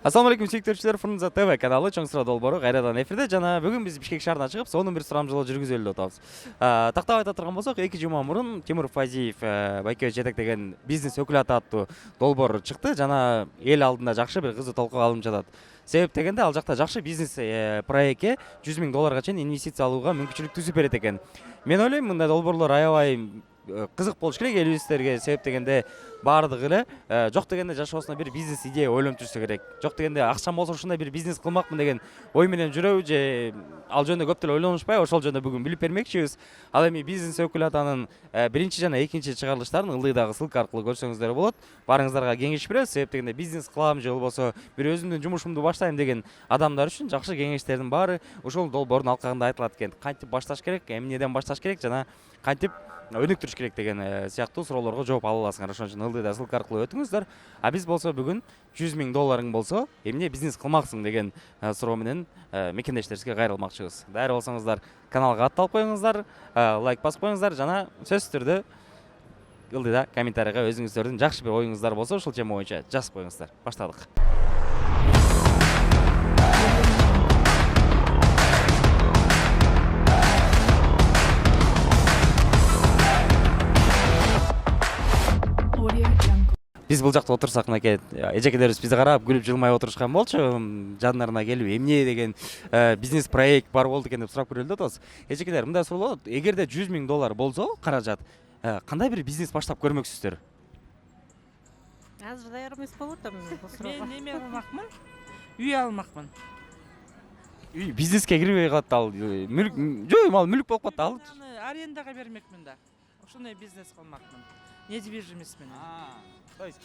Ассаламу алейкум сүйүктүүчүлөр, Фрунзе ТВ каналы Чоң Суроо долбоору кайрадан эфирде. Жана бүгүн биз Бишкек шаарына чыгып, сонун бир сурамжылоо жүргүзөлүп атабыз. Тактап айта турган болсок, 2 жума мурун Тимур Фазиев байке жетектеген бизнес өкүлаты аттуу долбоор чыкты. Жана эл алдында жакшы бир кызуу талкууга алынып жатат. Себеп дегенде ал жакта жакшы бизнес проектке 100 000 долларга чейин инвестиция алууга мүмкүнчүлүк түзүп берет экен. Мен ойлойм, мындай долбоорлор аябай кызык болуш керек элибизге. Себеп дегенде баардыгы эле жок дегенде жашоосуна бир бизнес идея ойлонуп жүрсө керек. Жок дегенде акчам болсо ушундай бир бизнес кылмакмын деген ой менен жүрөбү же ал жөнүндө көп деле ойлонушпай, ошол жөнүндө бүгүн билип бермекчибиз. Ал эми бизнес өкүлатанын биринчи жана экинчи чыгарылыштарын ылдыйдагы ссылка аркылуу көрсөңүздөр болот. Барыңыздарга кеңеш беребиз. Себеп дегенде бизнес кылам же болбосо бир өзүмдүн жумушумду баштайм деген адамдар үчүн жакшы кеңештердин баары ушул долбоордун алкагында айтылат экен. Кантип башташ керек, эмнеден башташ керек жана кантип өнүктүрүш керек деген сыяктуу суроолорго жооп ала аласыңар. Ошон үчүн ылдыйда ссылка аркылуу өтүңүздөр. А биз болсо бүгүн 100 000 долларың болсо эмне бизнес кылмаксың деген суроо менен мекендештерибизге кайрылмакчыбыз. Даяр болсоңуздар каналга атталып коюңуздар, лайк басып коюңуздар жана сөзсүз түрдө ылдыйда комментарийга өзүңүздөрдүн жакшы бир оюңуздар болсо ушул тема боюнча жазып коюңуздар. Баштадык. Биз бул жакта отурсак, мынакей эжекелерибиз бизди карап күлүп жылмай отурушкан болчу. Жандарына келип эмне деген бизнес проект бар болду экен деп сурап көрөлү деп атабыз. Эжекелер, мындай суроо болот. Эгерде 100 000 доллар болсо, каражат, кандай бир бизнес баштап көрмөксүздөр? Азыр даяр эмес болуп атам бул суроого. Мен неме кылмакмын? Үй алмакмын. Үй бизнеске кирбей калат ал. Мүлк жок, ал мүлк болуп калат ал. Аны арендага бермекмин да. Ошондой бизнес кылмакмын. Недвижимость менен. То есть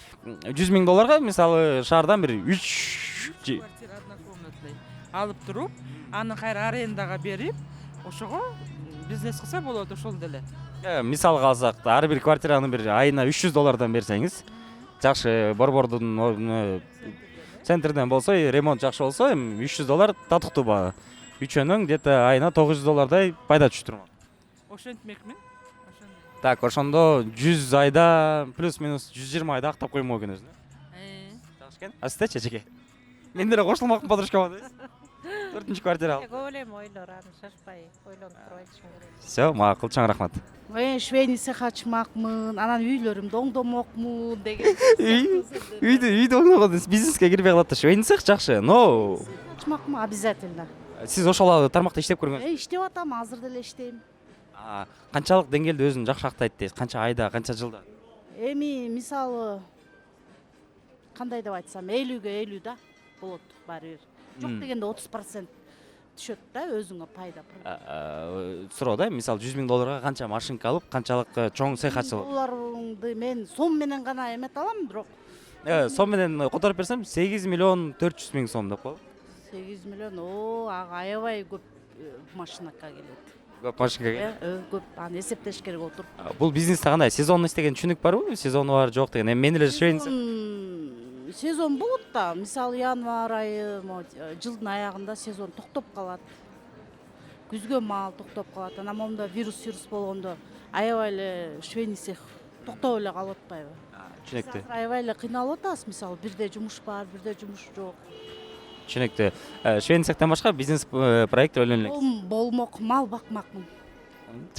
100 000 долларга мисалы шаардан бир 3 квартира однокомнатный алып туруп, аны кайра арендага берип, ошого бизнес кылса болот ошол деле. Мисалга алсак, ар бир квартираны бир айына 300 доллардан берсеңиз, жакшы борбордун центрден болсо, ремонт жакшы болсо, эми 300 доллар татыктуу баа. Үчөөнүң где-то айына 900 доллардай пайда түшүп турмак. Ошентмекмин. Так, ошондо 100 айда плюс-минус 120 айда актап коймок экен өзүн. Жакшы экен. А сиздечи, эжеке? Мен деле кошулмакмын подружкама дейсиз. 4-нчү квартира ал. Көп элем ойлор, аны шашпай, ойлонуп туруп айтышым керек. Всё, макул, чоң рахмат. Мен швейный цех ачмакмын, анан үйлөрүмдү оңдомокмун деген. Үйдү оңдогон бизнеске кирбей калат да, швейный цех жакшы, но Ачмакмын обязательно. сиз ошол тармакта иштеп көргөнсүз? Иштеп атам, азыр деле иштейм. Канчалык деңгээлде өзүн жакшы актайт дейсиз? Канча айда, канча жылда? Эми мисалы кандай деп айтсам, 50-ге 50 да болот баары бир. Жок дегенде 30% түшөт да өзүңө пайда. Суроо да, мисалы 100 000 долларга канча машинка алып, канчалык чоң цех ачылат? Долларды мен сом менен гана эмете алам, бирок Сом менен которуп берсем 8 миллион 400 000 сом деп коелу. 8 миллион, ага аябай көп машинакка келет. Көп машинка. Көп, аны эсептеш керек отуруп. Бул бизнесте кандай? Сезонно истеген түшүнүк барбы? Сезону бар, жок деген. Эми мен эле швейный Сезон болот да, мисалы январь айы, жылдын аягында сезон токтоп калат. Күзгө маал токтоп калат. Анан момунда вирус болгондо аябай эле швейный цех токтоп эле калып атпайбы? Түшүнүктүү. Аябай эле кыйналып атабыз, мисалы бирде жумуш бар, бирде жумуш жок. Түшүнүктүү. Швейный цехтен башка бизнес проект ойлонуп элек. Болмок, мал бакмакмын.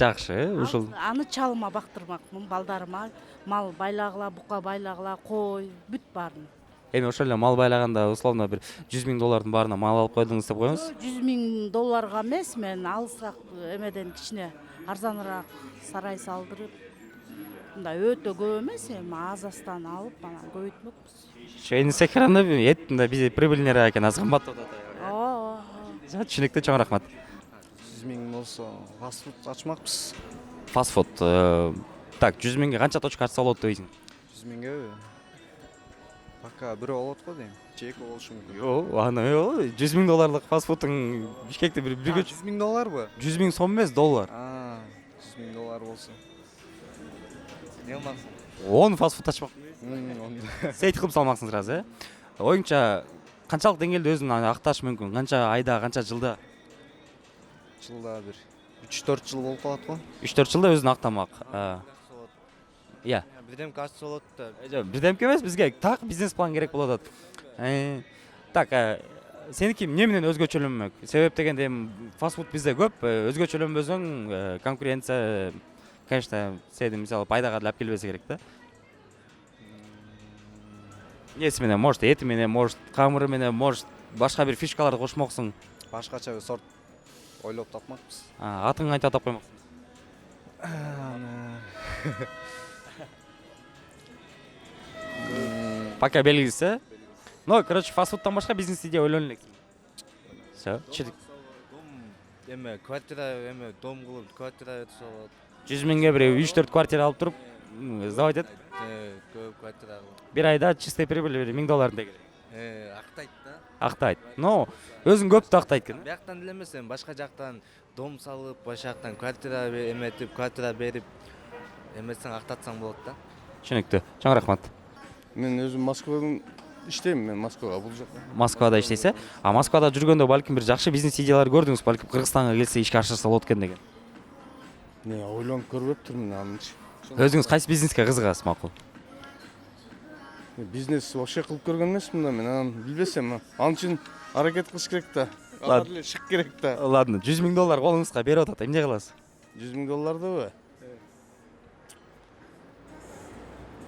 Жакшы, ушул. Аны чалыма бактырмакмын, балдарыма мал байлагыла, бука байлагыла, кой, бүт баарын. Эми ошол эле мал байлаганда условно бир 100 000 доллардын баарына мал алып койдуңуз деп коебуз. 100 000 долларга эмес, мен алысыраак эмеден кичине арзаныраак сарай салдырып, мындай өтө көп эмес, эми аз-аздан алып, анан көбөйтмөкпүз. Швейный цех анда эт мындай биз прибыльнерээк экен, аз кымбаттап атат. Ооба. Түшүнүктүү, чоң рахмат. 100 000 болсо фастфуд ачмакпыз. Фастфуд. Так, 100 000ге канча точка ачса болот дейсиң? 100 000ге пока бирөө болот го дейм. Же эки болушу мүмкүн. Жок, аны 100 000 долларлык фастфудтун Бишкекте биргө 100 000 долларбы? 100 000 сом эмес, доллар. 100 000 доллар болсо. Не кылмаксың? 10 фастфуд ачмак. Сейт кылып салмаксың сразу, Оюңча канчалык деңгээлде өзүн акташ мүмкүн? Канча айда, канча жылда? Жылда бир 3-4 жыл болуп калат го. 3-4 жылда өзүн актамак. Иә. Бирдемке ачса болот да. Жок, бирдемке эмес, бизге так бизнес план керек болуп атат. Так, сеники эмне менен өзгөчөлөнмөк? Себеп дегенде эми фастфуд бизде көп, өзгөчөлөнбөсөң конкуренция, конечно, сени мисалы пайдага алып келбесе керек да. Эмнеси менен, может, эти менен, может, камыры менен, может, башка бир фишкаларды кошмоксуң. Башкача сорт ойлоп тапмакпыз. Атын кантип атап коймоксуң? Пока белгисиз. Ну, короче, фастфудтан башка бизнес идея ойлонуп элек. Всё, чыдык. Эме квартира, эме дом кылып, квартира өтүп алат. 100 миңге бир 3-4 квартира алып туруп, сдавать эт. Көп квартира кылып. Бир айда чистый прибыль $1000 деген. Актайт да. Актайт. Но өзүң көптү актайт экен. Бияктан деле эмес, эми башка жактан дом салып, башка жактан квартира эметип, квартира берип эмесең актатсаң болот да. Түшүнүктүү. Чоң рахмат. Мен өзүм Москвадан иштейм, мен Москвага бул жака. Москвада иштейсиз, а Москвада жүргөндө балким бир жакшы бизнес идеялар көрдүңүз, балким Кыргызстанга келсе ишке ашырса болот экен деген. Не, ойлонуп көрбөптүрмүн анычы. Өзүңүз кайсы бизнеске кызыгасыз макул? Бизнес вообще кылып көргөн эмесмин да, мен анан билбесем. Ал үчүн аракет кылыш керек да. Ладно. Алар эле шык керек да. Ладно, $100,000 колуңузга берип атат. Эмне кыласыз? $100,000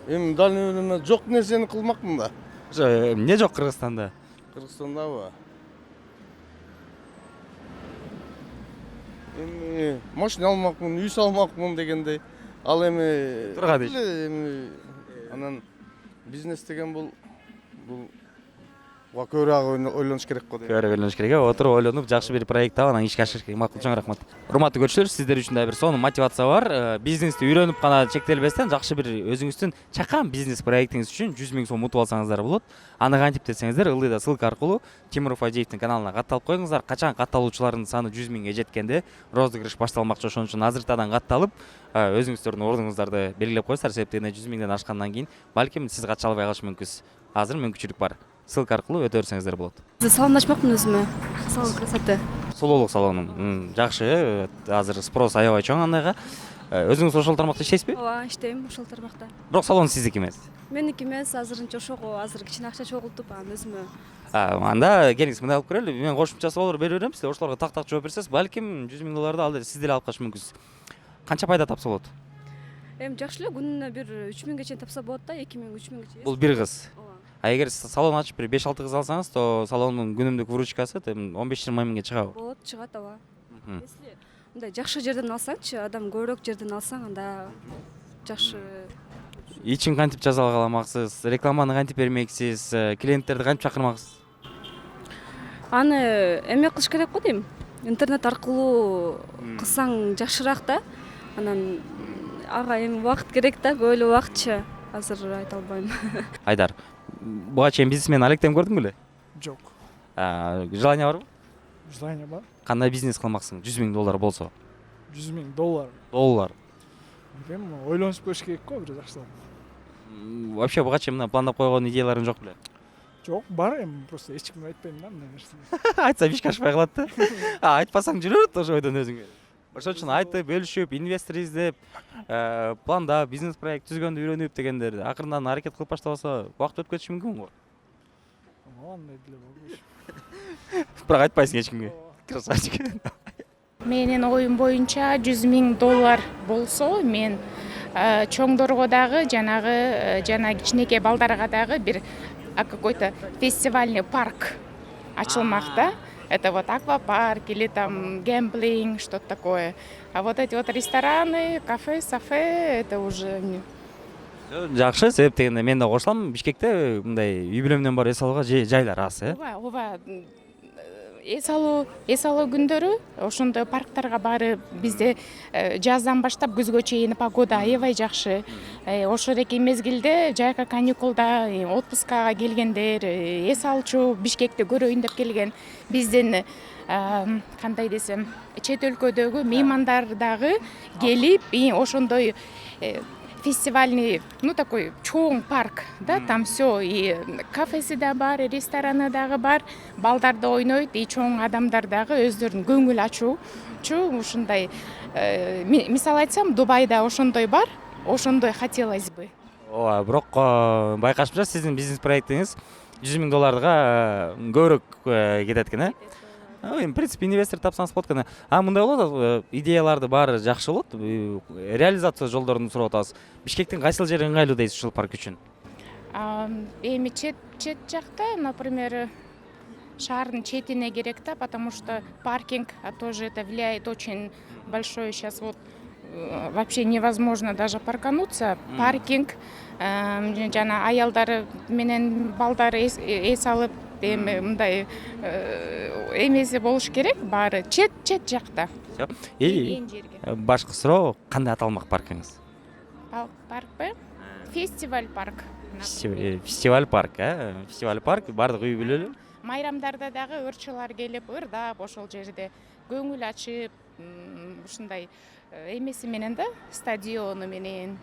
Эми дал жок нерсени кылмакмын да. Эмне жок Кыргызстанда? Кыргызстандабы? Эми машина алмакмын, үй салмакмын дегендей. Ал эми Турган иш. эми анан бизнес деген бул көбүрөөк ойлонуш керек го дейм. Көбүрөөк ойлонуш керек, отуруп ойлонуп, жакшы бир проект таап, анан ишке ашырыш керек. Макул, чоң рахмат. Урматтуу көрүүчүлөр, сиздер үчүн да бир сонун мотивация бар. Бизнести үйрөнүп гана чектелбестен, жакшы бир өзүңүздүн чакан бизнес проектиңиз үчүн 100 000 сом утуп алсаңыздар болот. Аны кантип десеңиздер, ылдыйда ссылка аркылуу Тимур Фадеевдин каналына катталып коюңуздар. Качан катталуучулардын саны 100 000ге жеткенде розыгрыш башталмакчы, ошон үчүн азыртадан катталып, өзүңүздөрдүн ордуңуздарды белгилеп коесуздар. Себептен 100 000ден ашкандан кийин балким сиз кача албай калышы мүмкүн. Азыр мүмкүнчүлүк бар. Ссылка аркылуу өтө берсеңиздер болот. Саламдашмакмын өзүмө. Салон красоты. Сулуулук салону. Жакшы, азыр спрос аябай чоң андайга. Өзүңүз ошол тармакта иштейсизби? Ооба, иштейм ошол тармакта. Бирок салон сиздики эмес. Меники эмес, азырынча ошого азыр кичине акча чогултуп, анан өзүмө. Анда келиңиз, мындай кылып көрөлү. Мен кошумча суроолор берип берем, сиздер ошолорго так жооп берсеңиз, балким $100,000 ал сиз деле алып калышы мүмкүнсүз. Канча пайда тапса болот? Эми жакшы эле күнүнө бир 3000ге чейин тапса болот да, 2000, 3000ге чейин. Бул бир кыз. Ооба. А эгер салон ачып бир 5-6 кыз алсаңыз, то салондун күнүмдүк выручкасы 15-20 миңге чыгабы? Болот, чыгат, ооба. Если мындай жакшы жерден алсаңчы, адам көбүрөөк жерден алсаң, анда жакшы. Ичин кантип жазалгаламаксыз, рекламаны кантип бермексиз, клиенттерди кантип чакырмаксыз? Аны эме кылыш керек го дейм. Интернет аркылуу кылсаң жакшыраак да. Анан ага эми убакыт керек да, көп эле убакытча. Азыр айта албайм. Айдар, буга чейин бизнесмен алектем көрдүң беле? Жок. Желание барбы? Желание бар. Кандай бизнес кылмаксың? $100,000 болсо. $100,000. Доллар. Эми ойлонуп көрүш керек го бир жакшылап. Вообще буга чейин мына пландап койгон идеяларың жок беле? Жок, бар эми, просто эч кимге айтпайм да мындай нерсени. Айтсам ишке ашпай калат да. Айтпасаң жүрөт ошо бойдон өзүңө. Ошон үчүн айтып, бөлүшүп, инвестор издеп, пландап, бизнес проект түзгөндү үйрөнүп дегендер акырындан аракет кылып баштабаса, убакыт өтүп кетиши мүмкүн го. Андай деле болбойт. Бирок айтпайсың эч кимге. Красавчик. Менин оюм боюнча $100,000 болсо, мен чоңдорго дагы жана кичинекей балдарга дагы бир какой-то фестивальный парк ачылмак да. Это вот аквапарк или там гэмблинг, что-то такое. А вот эти вот рестораны, кафе, это уже... Жакшы, себеп дегенде мен да кошулам. Бишкекте мындай үй бүлө менен барып эс алууга жайлар аз, Ооба, эс алуу күндөрү ошондой парктарга барып, бизде жаздан баштап күзгө чейин погода аябай жакшы. Ошол эки мезгилде жайкы каникулда отпускага келгендер, эс алчу Бишкекти көрөйүн деп келген биздин кандай десем, чет өлкөдөгү меймандар дагы келип, ошондой фестивальный, такой чоң парк, да, там все, и кафеси да бар, и рестораны дагы бар, балдарды ойнойт, и чоң адамдар дагы өздөрүнүн көңүл ачуучу ушундай, мисал айтсам, Дубайда ошондой бар, ошондой хотелось бы. Ооба, бирок байкашымча сиздин бизнес проектиңиз $100 000 көбүрөөк кетет экен, эми в принципе инвестор тапсаңыз болот экен. Мындай болот, идеяларды баары жакшы болот, реализация жолдорун сурап атабыз. Бишкектин кайсыл жери ыңгайлуу дейсиз ушул парк үчүн? Эми чет жакта, например, шаардын четине керек да, потому что паркинг тоже это влияет очень большое. Сейчас вот вообще невозможно даже паркануться. Паркинг, жана аялдар менен балдар эс алып эми мындай эмеси болуш керек, баары чет жакта. И башкы суроо, кандай аталмак паркыңыз? Паркпы? Фестиваль парк. Фестиваль парк, фестиваль парк баардык үй билелүү. Майрамдарда дагы өртчүлөр келип ырдап ошол жерде көңүл ачып, ушундай эмеси менен да, стадиону менен.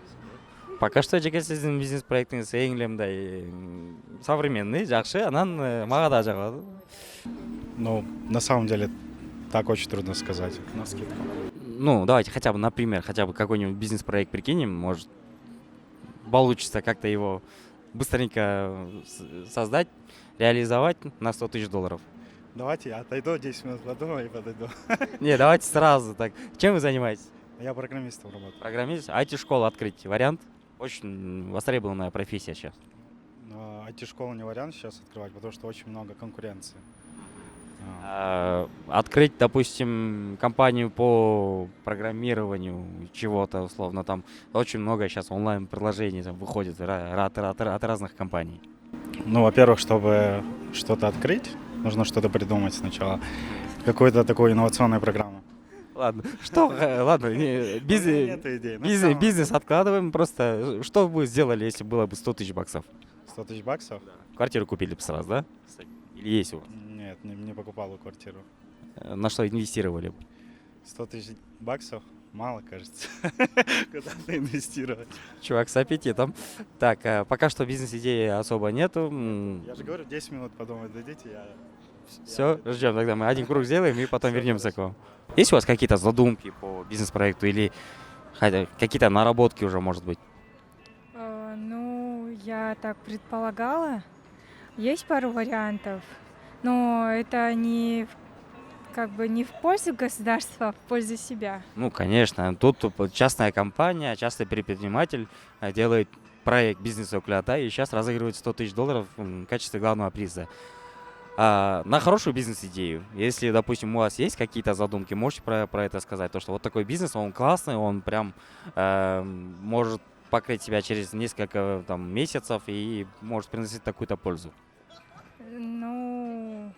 Пока что жеке сиздин бизнес проектиңиз эң эле мындай современный, жакшы, анан мага да жагат. Ну, на самом деле, так очень трудно сказать, навскидку. Ну, давайте хотя бы, например, какой-нибудь бизнес-проект прикинем, может, получится как-то его быстренько создать, реализовать на $100 000. Давайте я отойду 10 минут подумаю и подойду. Не, давайте сразу так. Чем вы занимаетесь? Я программистом работаю. Программист? IT-школу открыть вариант? Очень востребованная профессия сейчас. Но IT-школу не вариант сейчас открывать, потому что очень много конкуренции. Открыть, допустим, компанию по программированию чего-то, условно, там очень много сейчас онлайн-приложений там выходит от разных компаний. Ну, во-первых, чтобы что-то открыть, нужно что-то придумать сначала. Какую-то такую инновационную программу. Ладно, ладно, бизнес откладываем, просто что бы вы сделали, если было бы $100 000? $100 000? Квартиру купили бы сразу, да? Или есть у вас? Нет, не покупал квартиру. На что инвестировали бы? $100 000? Мало, кажется. Куда-то инвестировать. Чувак с аппетитом. Так, пока что бизнес-идеи особо нету. Я же говорю, 10 минут подумать дадите, я... Все, ждем, тогда мы один круг сделаем и потом вернемся к вам. Есть у вас какие-то задумки по бизнес-проекту или какие-то наработки уже, может быть? Ну, я так предполагала. Есть пару вариантов, но это не в пользу государства, а в пользу себя. Ну, конечно. Тут частная компания, частный предприниматель делает проект бизнеса уклята и сейчас разыгрывает $100 000 в качестве главного приза. На хорошую бизнес-идею, если, допустим, у вас есть какие-то задумки, можете про это сказать, то что вот такой бизнес, он классный, он прям может покрыть себя через несколько месяцев и может приносить такую-то пользу. Ну,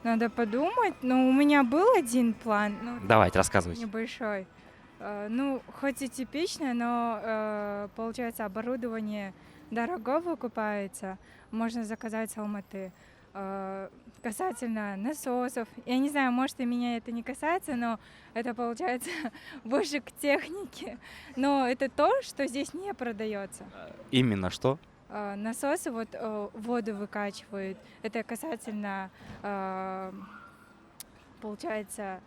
надо подумать, но у меня был один план. Давайте, рассказывайте. Небольшой. Ну, хоть и типично, но получается оборудование дорого выкупается, можно заказать с Алматы. Касательно насосов, я не знаю, может и меня это не касается, но это получается больше к технике. Но это то, что здесь не продается. Именно что? Насосы воду выкачивают. Это касательно, получается,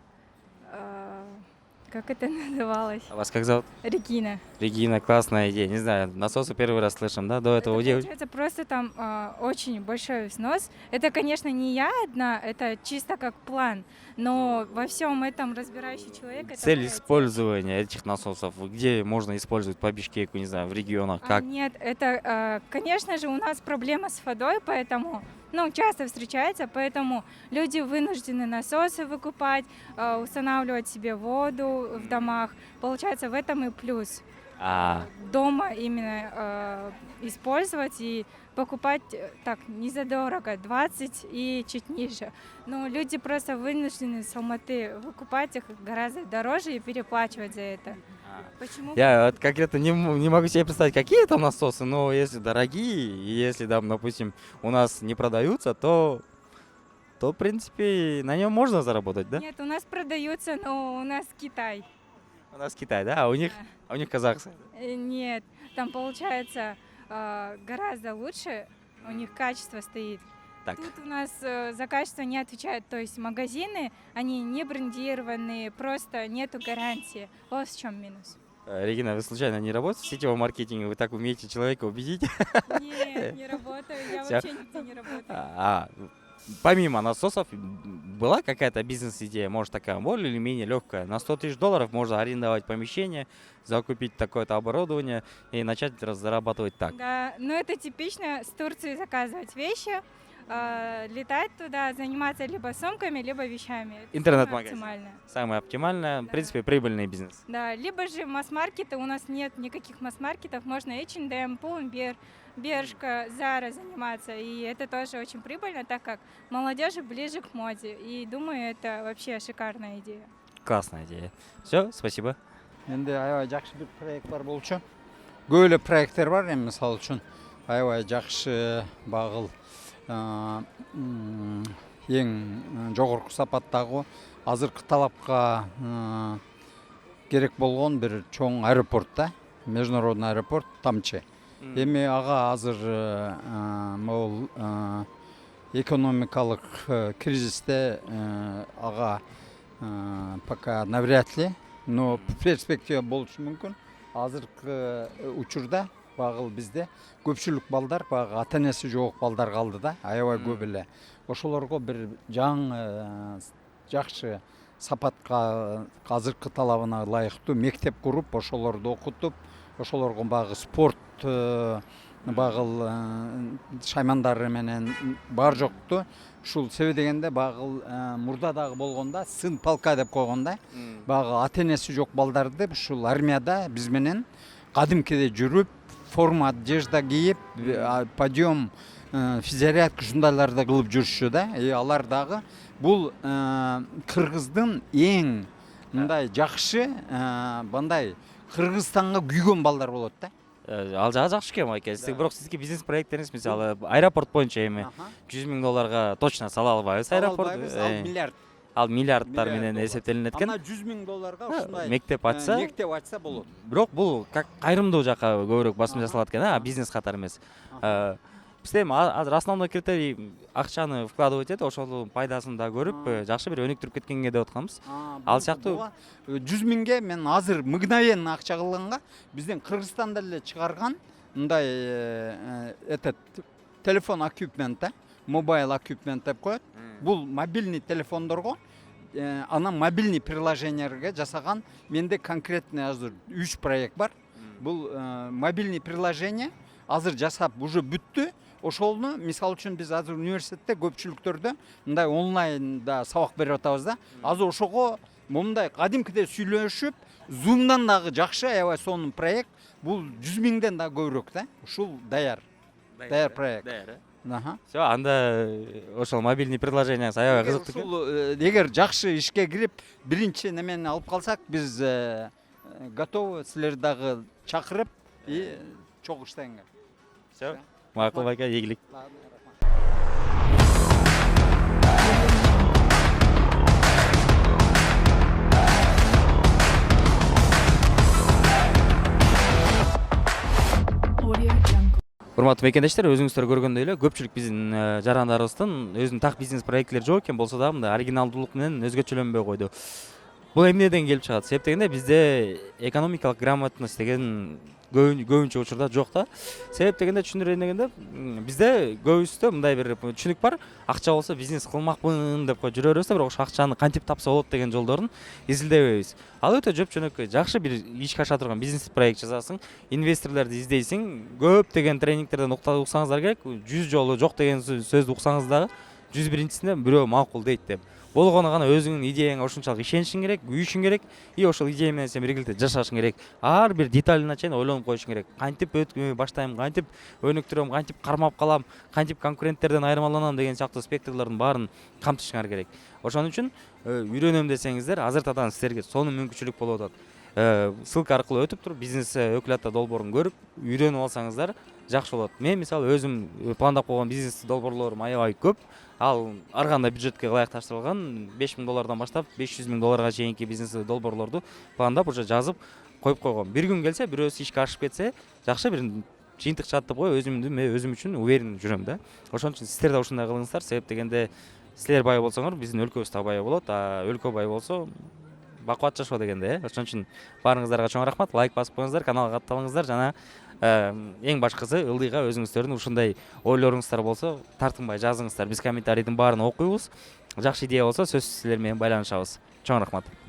как это называлось? А вас как зовут? Регина. Регина, классная идея. Не знаю, насосы первый раз слышим, да? До этого получается просто там очень большой взнос. Это, конечно, не я одна, это чисто как план. Но во всем этом разбирающий человек... Цель использования этих насосов, где можно использовать по Бишкеку, не знаю, в регионах, как? Нет, это, конечно же, у нас проблема с водой, поэтому... часто встречается, поэтому люди вынуждены насосы выкупать, устанавливать себе воду в домах. Получается, в этом и плюс. Дома именно использовать и покупать так незадорого, 20 и чуть ниже. Но люди просто вынуждены с Алматы выкупать их гораздо дороже и переплачивать за это. Почему? Я конкретно не могу себе представить, какие это насосы, но если дорогие, и если, допустим, у нас не продаются, то в принципе, на нем можно заработать, да? Нет, у нас продаются, но у нас Китай. У нас Китай, да? А у них Казахстан? Нет, там получается гораздо лучше, у них качество стоит. Так. Тут у нас за качество не отвечают, то есть магазины, они не брендированные, просто нету гарантии. Вот в чем минус. Регина, вы случайно не работаете в сетевом маркетинге? Вы так умеете человека убедить? Нет, не работаю, я Всё. вообще нигде не работаю. Помимо насосов, была какая-то бизнес-идея, может, такая более или менее легкая? На 100 тысяч долларов можно арендовать помещение, закупить такое-то оборудование и начать зарабатывать так. Да, ну это типично с Турции заказывать вещи, летать туда, заниматься либо сумками, либо вещами. Это Интернет-магазин. самое оптимальное. Самое оптимальное, в Да. принципе, прибыльный бизнес. Да, либо же масс-маркеты, у нас нет никаких масс-маркетов, можно H&M, Pull&Bear, Бершка, Zara заниматься, и это тоже очень прибыльно, так как молодежи ближе к моде, и думаю, это вообще шикарная идея. Классная идея. Все, спасибо. Енді аябай жақсы бір проект бар болчу. Көп эле проекттер бар, эми мисалы үчүн аябай жакшы багыл эң жогорку сапаттагы азыркы талапка керек болгон бир чоң аэропорт да, международный аэропорт Тамче. Эми ага азыр могул экономикалык кризисте ага пока навряд ли, но перспектива болушу мүмкүн. Азыркы учурда багыл бизде көпчүлүк балдар багы ата энеси жок балдар калды да, аябай көп эле. Ошолорго бир жакшы сапатка азыркы талабына ылайыктуу мектеп куруп, ошолорду окутуп, ошолорго багы спорт багыл шаймандары менен бар жокту ушул себеп дегенде багыл мурда дагы болгондо сын полка деп койгондо багы ата энеси жок балдарды ушул армияда биз менен кадимкиде жүрүп, форма одежда кийип, подъем, физзарядка ушундайларды кылып жүрүшчү да. Алар дагы бул кыргыздын эң мындай жакшы мындай Кыргызстанга күйгөн балдар болот да. Ал жагы жакшы экен байке. Бирок сизге бизнес проекттериңиз мисалы аэропорт боюнча эми 100 000 долларга точно сала албайбыз аэропорт. Ал миллиард. Ал миллиардтар менен эсептелинет экен. Ана 100 000 долларга ушундай мектеп ачса болот. Бирок бул как кайрымдуу жака көбүрөөк басым жасалат экен, бизнес катары эмес. Бизде азыр основной критерий акчаны вкладывать этип, ошол пайдасын да көрүп, жакшы бир өнүктүрүп кеткенге деп атканбыз. Ал сыяктуу 100 000ге мен азыр мгновенно акча кылганга бизден Кыргызстанда эле чыгарган мындай этот телефон эквипмент, мобайл эквипмент деп коет. Бул мобильный телефондорго анан мобильный приложениялерге жасаган менде конкретный азыр 3 проект бар. Бул мобильный приложение азыр жасап уже бүттү. Ошолну мисалы үчүн биз азыр университетте көпчүлүктөрдө мындай онлайнда сабак берип атабыз да. Азыр ошого мындай кадимкиде сүйлөшүп, Zoom'дан дагы жакшы аябай сонун проект. Бул 100 000ден да көбүрөөк да. Ушул даяр проект. Всё, анда ошол мобильный приложение аябай кызыктуу. Ушул эгер жакшы ишке кирип, биринчи немени алып калсак, биз готовы силерди дагы чакырып и чогуу иштегенге. Всё. Макул байке, ийгилик. Урматтуу мекендештер, өзүңүздөр көргөндөй эле көпчүлүк биздин жарандарыбыздын өзүнүн так бизнес проекттери жок экен, болсо да мындай оригиналдуулук менен өзгөчөлөнбөй койду. Бул эмнеден келип чыгат? Себеп дегенде бизде экономикалык грамотность деген көбүнчө учурда жок да. Себеп дегенде түшүндүрөйүн дегенде бизде көбүбүздө мындай бир түшүнүк бар. Акча болсо бизнес кылмакмын деп коюп жүрөбүз да, бирок ошо акчаны кантип тапса болот деген жолдорун изилдебейбиз. Ал өтө жөп-жөнөкөй жакшы бир ишке аша турган бизнес проект жасасың, инвесторлорду издейсиң, көп деген тренингтерден уксаңыздар керек, 100 жолу жок деген сөздү уксаңыз дагы 101-синде бирөө макул дейт деп. Болгону гана өзүңүн идеяңа ушунчалык ишенишиң керек, күйүшүң керек, и ошол идея менен сен биргеликте жашашың керек. Ар бир деталына чейин ойлонуп коюшуң керек. Кантип баштайм, кантип өнүктүрөм, кантип кармап калам, кантип конкуренттерден айырмаланам деген сыяктуу спекторлордун баарын камтышыңар керек. Ошон үчүн үйрөнөм десеңиздер, азыртадан силерге сонун мүмкүнчүлүк болуп атат. Ссылка аркылуу өтүп туруп, бизнес өкүлатта долбоорун көрүп, үйрөнүп алсаңыздар жакшы болот. Мен мисалы өзүм пландап койгон бизнес долбоорлорум аябай көп. Ал ар кандай бюджетке ылайыкташтырылган 5 000 доллардан баштап 500 000 долларга чейинки бизнес долбоорлорду пландап уже жазып коюп койгом. Бир күн келсе, бирөөсү ишке ашып кетсе, жакшы бир жыйынтык чатып коюп, өзүм үчүн уверен жүрөм да. Ошон үчүн сиздер да ушундай кылыңыздар, себеп дегенде силер бай болсоңор, биздин өлкөбүз да бай болот, өлкө бай болсо бакубатчашуу дегенде, ошон үчүн баарыңыздарга чоң рахмат. Лайк басып коюңуздар, каналга катталыңыздар жана эң башкысы ылдыйга өзүңүздөрдүн ушундай ойлоруңуздар болсо тартынбай жазыңыздар. Биз комментарийдин баарын окуйбуз. Жакшы идея болсо сөзсүз силер менен байланышабыз. Чоң рахмат.